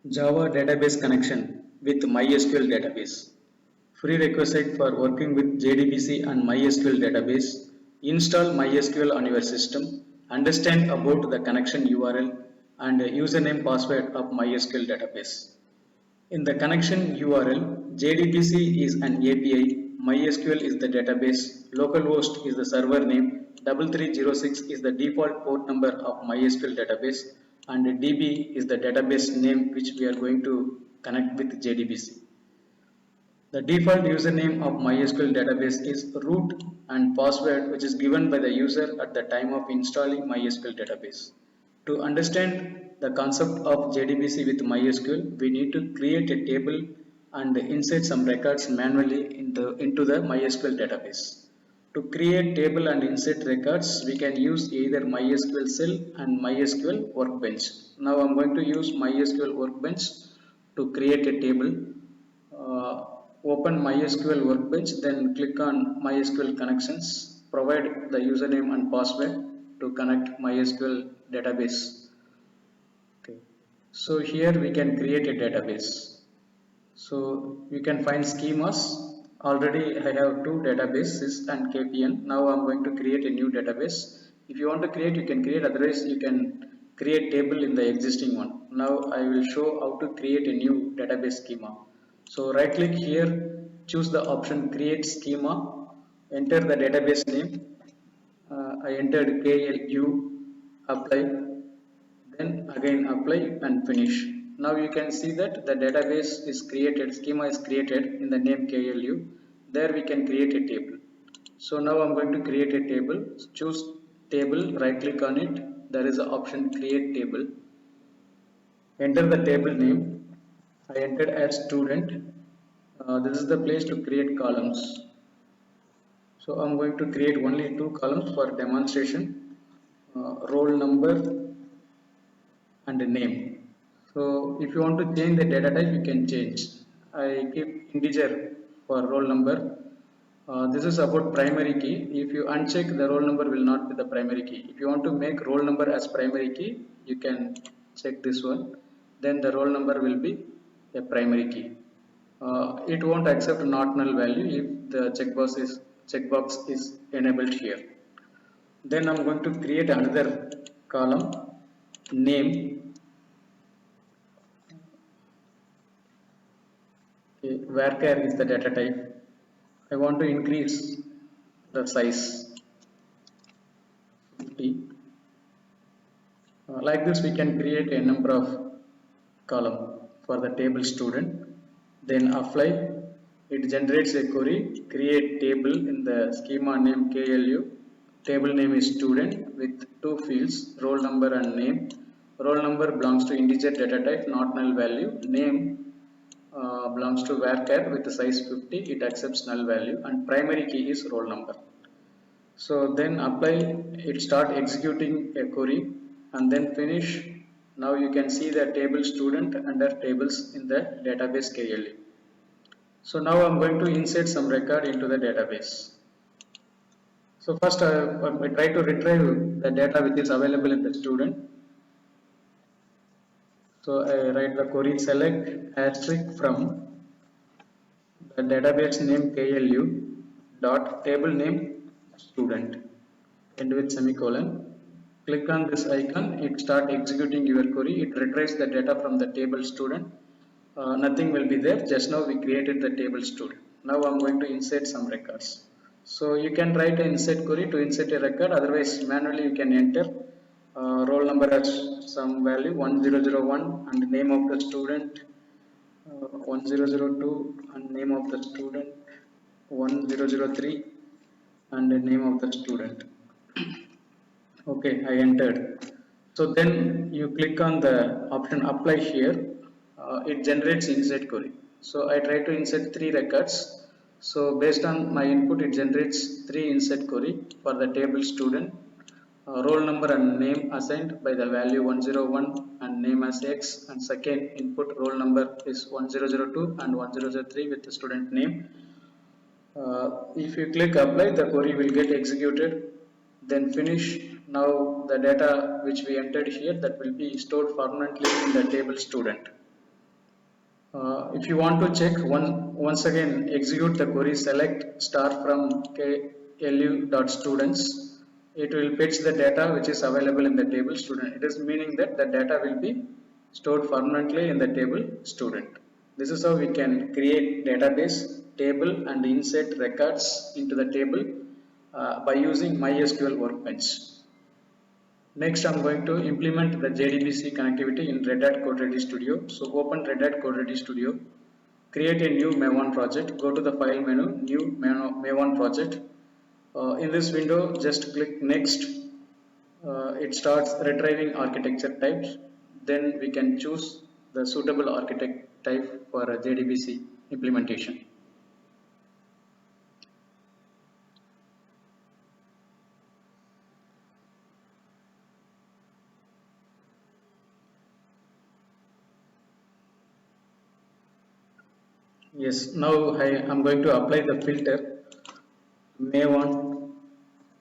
Java database connection with MySQL database. Prerequisite for working with JDBC and MySQL database. Install MySQL on your system. Understand about the connection URL and username password of MySQL database. In the connection URL, JDBC is an API, MySQL is the database, localhost is the server name, 3306 is the default port number of MySQL database, and DB is the database name which we are going to connect with JDBC. The default username of MySQL database is root and password which is given by the user at the time of installing MySQL database. To understand the concept of JDBC with MySQL, we need to create a table and insert some records manually into the MySQL database. To create table and insert records, we can use either MySQL cell and MySQL workbench. Now I'm going to use MySQL workbench to create a table. Open MySQL workbench, then click on MySQL connections, provide the username and password to connect MySQL database. Okay. So here we can create a database. So you can find schemas. Already I have two databases and KPN. Now I'm going to create a new database. If you want to create, you can create, otherwise you can create table in the existing one. Now I will show how to create a new database schema. So right click here, choose the option create schema, enter the database name. I entered KLU, apply, then again apply and finish. Now you can see that the database is created, schema is created in the name KLU. There we can create a table. So now I'm going to create a table. Choose table, right click on it. There is an option create table. Enter the table name. I entered as student. This is the place to create columns. So I'm going to create only two columns for demonstration. Roll number and name. So if you want to change the data type, you can change. I keep integer for roll number. This is about primary key. If you uncheck, the roll number will not be the primary key. If you want to make roll number as primary key, you can check this one. Then the roll number will be a primary key. It won't accept not null value if the checkbox is enabled here. Then I'm going to create another column, name. Okay, varchar is the data type. I want to increase the size 50. Like this we can create a number of column for the table student. Then apply, it generates a query, create table in the schema name KLU. Table name is student with two fields, roll number and name. Roll number belongs to integer data type, not null value. Name belongs to varchar with the size 50, it accepts null value, and primary key is roll number. So then apply, it start executing a query and then finish. Now you can see the table student under tables in the database KLU. So now I'm going to insert some record into the database. So first I try to retrieve the data which is available in the student. So I write the query select asterisk from the database name KLU dot table name student, end with semicolon. Click on this icon, it start executing your query, it retrieves the data from the table student. Nothing will be there, just now we created the table student. Now I'm going to insert some records. So you can write an insert query to insert a record, otherwise manually you can enter roll number as some value 1001 and name of the student 1002 and name of the student 1003 and the name of the student. Okay, I entered. So then you click on the option apply here. It generates insert query. So I try to insert three records. So based on my input, it generates three insert query for the table student. Roll number and name assigned by the value 101 and name as X, and second input roll number is 1002 and 1003 with the student name. If you click apply, the query will get executed, then finish. Now the data which we entered here, that will be stored permanently in the table student. If you want to check once again execute the query, select star from lu.students. It will fetch the data which is available in the table student. It is meaning that the data will be stored permanently in the table student. This is how we can create database table and insert records into the table by using MySQL Workbench. Next, I'm going to implement the JDBC connectivity in Red Hat Code Ready Studio. So open Red Hat Code Ready Studio, create a new Maven project, go to the file menu, new Maven project. In this window, just click next. It starts retrieving architecture types. Then we can choose the suitable architect type for a JDBC implementation. Yes, now I am going to apply the filter Maven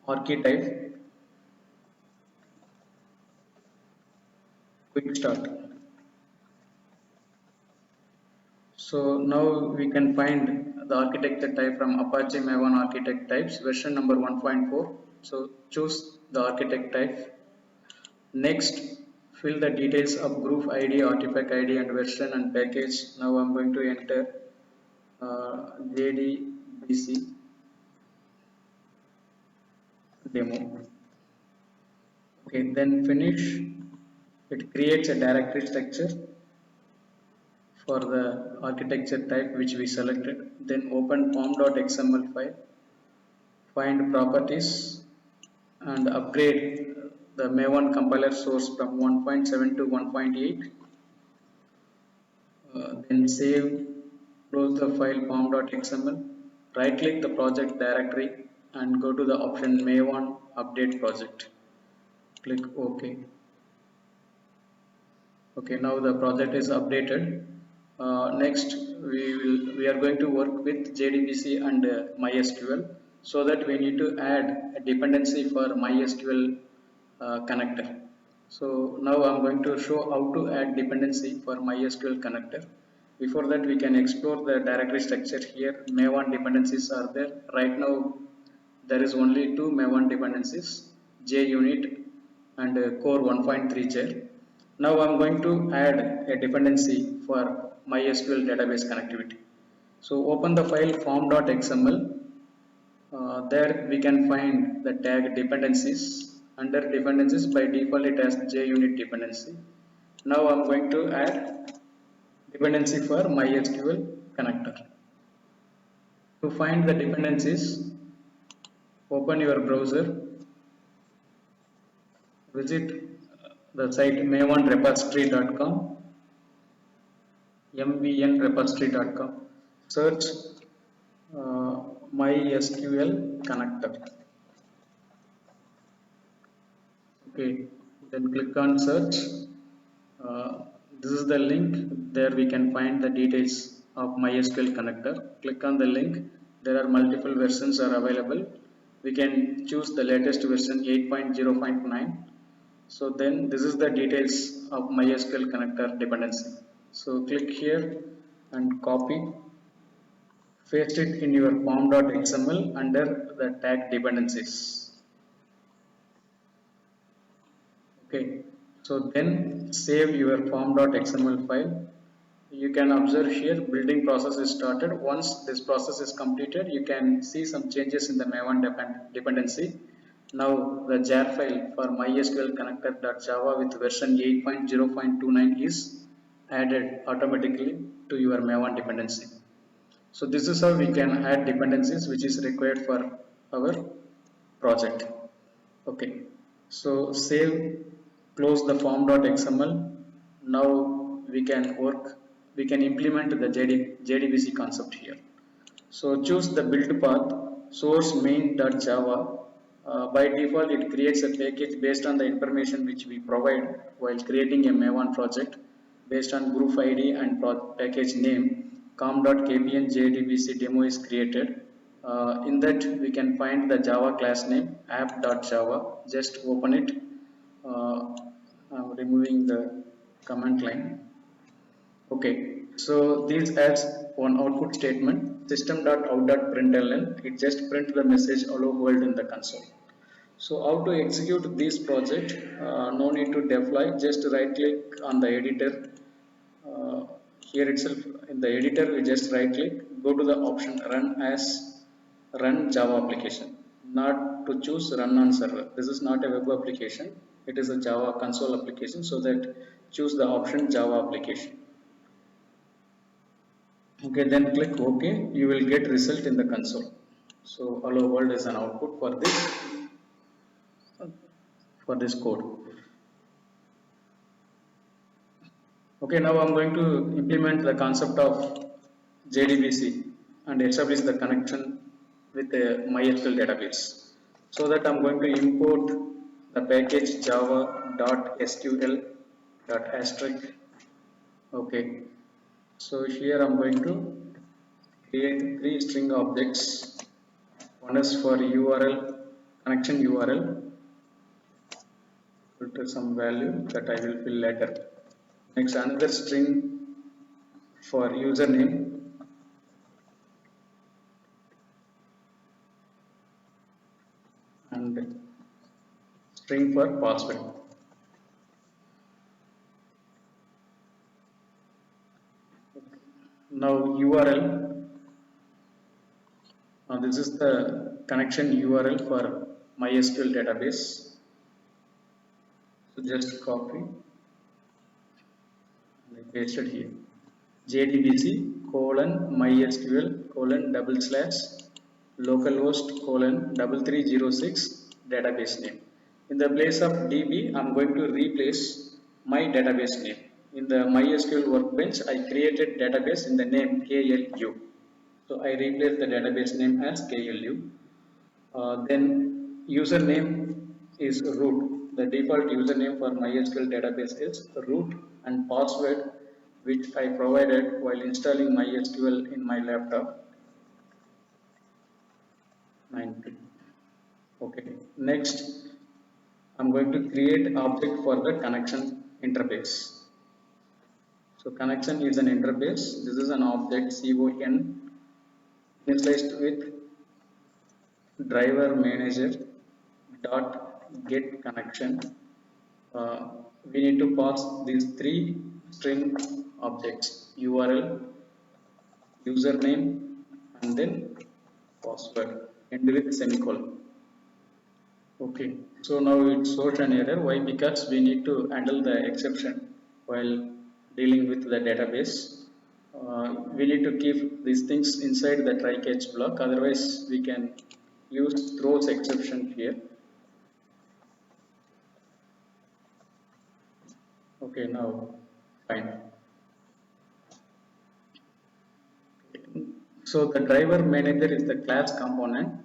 archetype quick start. So now we can find the architecture type from Apache Maven architect types version number 1.4. So choose the architect type. Next, fill the details of group ID, artifact ID and version and package. Now I'm going to enter JDBC demo. Okay, then finish. It creates a directory structure for the architecture type which we selected. Then open form.xml file, find properties and upgrade the Maven compiler source from 1.7 to 1.8. Then save, close the file form.xml, right click the project directory and go to the option Maven update project. Click OK. Okay, now the project is updated. Next, we are going to work with JDBC and MySQL, so that we need to add a dependency for MySQL connector. So now I'm going to show how to add dependency for MySQL connector. Before that, we can explore the directory structure here. Maven dependencies are there. Right now, there is only two Maven dependencies, JUnit and core 1.3 chair. Now I'm going to add a dependency for MySQL database connectivity. So open the file form.xml. There we can find the tag dependencies. Under dependencies, by default it has JUnit dependency. Now I'm going to add dependency for MySQL connector. To find the dependencies, open your browser, visit the site mavenrepository.com, mvnrepository.com, search MySQL connector. Okay, then click on search. This is the link. There we can find the details of MySQL connector. Click on the link. There are multiple versions are available. We can choose the latest version 8.0.9. So then this is the details of MySQL connector dependency. So click here and copy, paste it in your form.xml under the tag dependencies. Okay, so then save your form.xml file. You can observe here building process is started. Once this process is completed, you can see some changes in the Maven dependency. Now the jar file for MySQL connector.java with version 8.0.29 is added automatically to your Maven dependency. So this is how we can add dependencies which is required for our project. Okay, so save, close the form.xml. Now we can implement the JDBC concept here. So choose the build path, source main.java. By default, it creates a package based on the information which we provide while creating a Maven project based on group ID and package name. com.kpn JDBC demo is created. In that, we can find the Java class name app.java. Just open it. I'm removing the command line. Okay, So this adds one output statement system.out.println. It just print the message hello world in the console. So how to execute this project? No need to deploy. Just right click on the editor. Uh, Here itself in the editor, we just right click, go to the option run as run Java application. Not to choose run on server. This is not a web application. It is a Java console application. So that choose the option Java application. Okay, then click OK. You will get result in the console. So hello world is an output for this code. Okay, now I'm going to implement the concept of JDBC and establish the connection with a MySQL database. So that I'm going to import the package java.sql.asterisk. Okay, so here I'm going to create three string objects. One is for URL, connection URL, filter some value that I will fill later. Next, another string for username and string for password. Now URL, this is the connection URL for MySQL database. So just copy and paste it here. JDBC colon MySQL colon / localhost colon 3306 database name. In the place of DB, I'm going to replace my database name. In the MySQL workbench, I created database in the name KLU. So I replace the database name as KLU. Then username is root. The default username for MySQL database is root, and password which I provided while installing MySQL in my laptop 90. Okay. Next, I'm going to create object for the connection interface. So connection is an interface. This is an object CON initialized with driver manager dot get connection. We need to pass these three string objects: URL, username, and then password. End with semicolon. Okay. So now it shows an error. Why? Because we need to handle the exception while dealing with the database. We need to keep these things inside the try catch block. Otherwise, we can use throws exception here. Okay, now fine. So the driver manager is the class component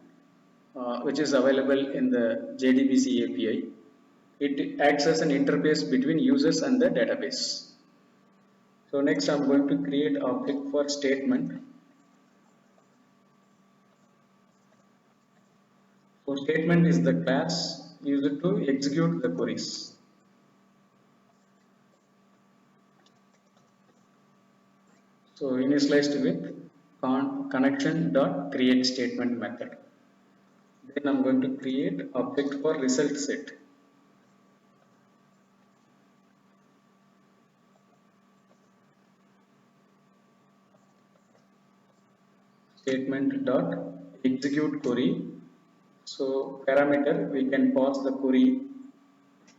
which is available in the JDBC API. It acts as an interface between users and the database. So next I'm going to create object for statement. So statement is the class used to execute the queries. So initialized with connection.create statement method. Then I'm going to create object for result set. Statement dot execute query. So parameter, we can pass the query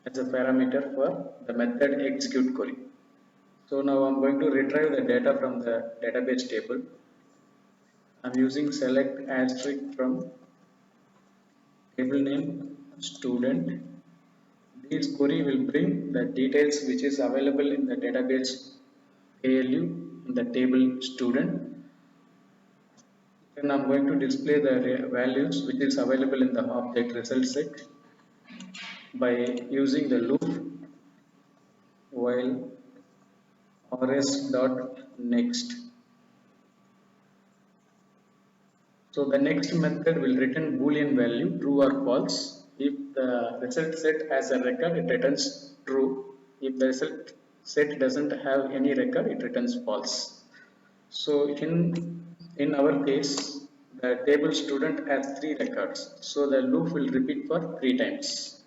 as a parameter for the method execute query. So now I'm going to retrieve the data from the database table. I'm using select asterisk from table name student. This query will bring the details which is available in the database ALU in the table student. Then I'm going to display the values which is available in the object result set by using the loop while rs.next. So the next method will return boolean value true or false. If the result set has a record, it returns true. If the result set doesn't have any record, it returns false. So in our case, the table student has 3 records, so the loop will repeat for 3 times.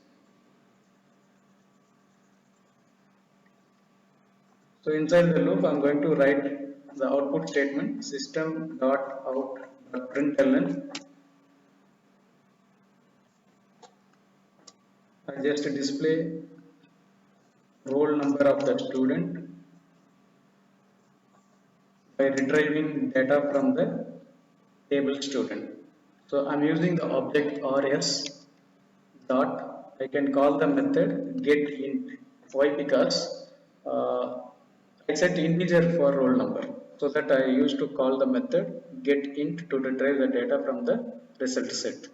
So inside the loop, I'm going to write the output statement system.out.println. I just display roll number of the student by retrieving data from the table student. So I'm using the object rs dot. I can call the method getInt. Why? Because uh, I set integer for roll number, so that I used to call the method getInt to retrieve the data from the result set.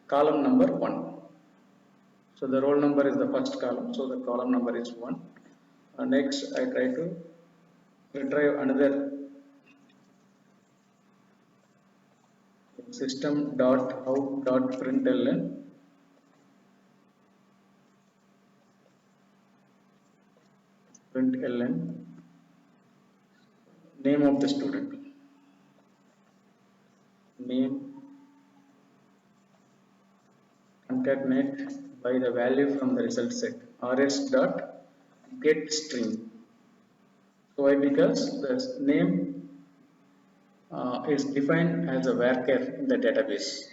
Column number 1. So the roll number is the first column, so the column number is 1. Next, I try to retrieve another system.out.println name of the student, name concatenate by the value from the result set, rs dot get string. So why? Because the name is defined as a varchar in the database.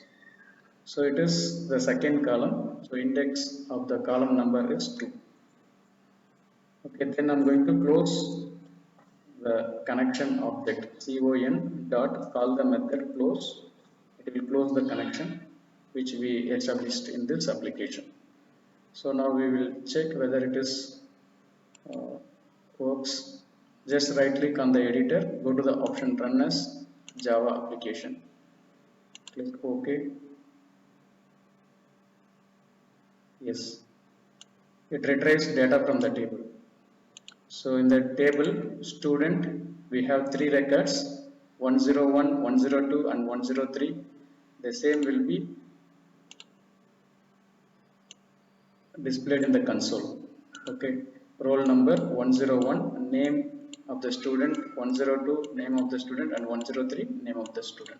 So it is the second column. So index of the column number is 2. Okay, then I'm going to close the connection object con dot call the method close. It will close the connection which we established in this application. So now we will check whether it is works. Just right click on the editor, go to the option run as Java application, click OK. Yes, it retrieves data from the table. So in the table student, we have 3 records, 101, 102 and 103. The same will be displayed in the console. Okay, roll number 101, name of the student 102, name of the student, and 103, name of the student.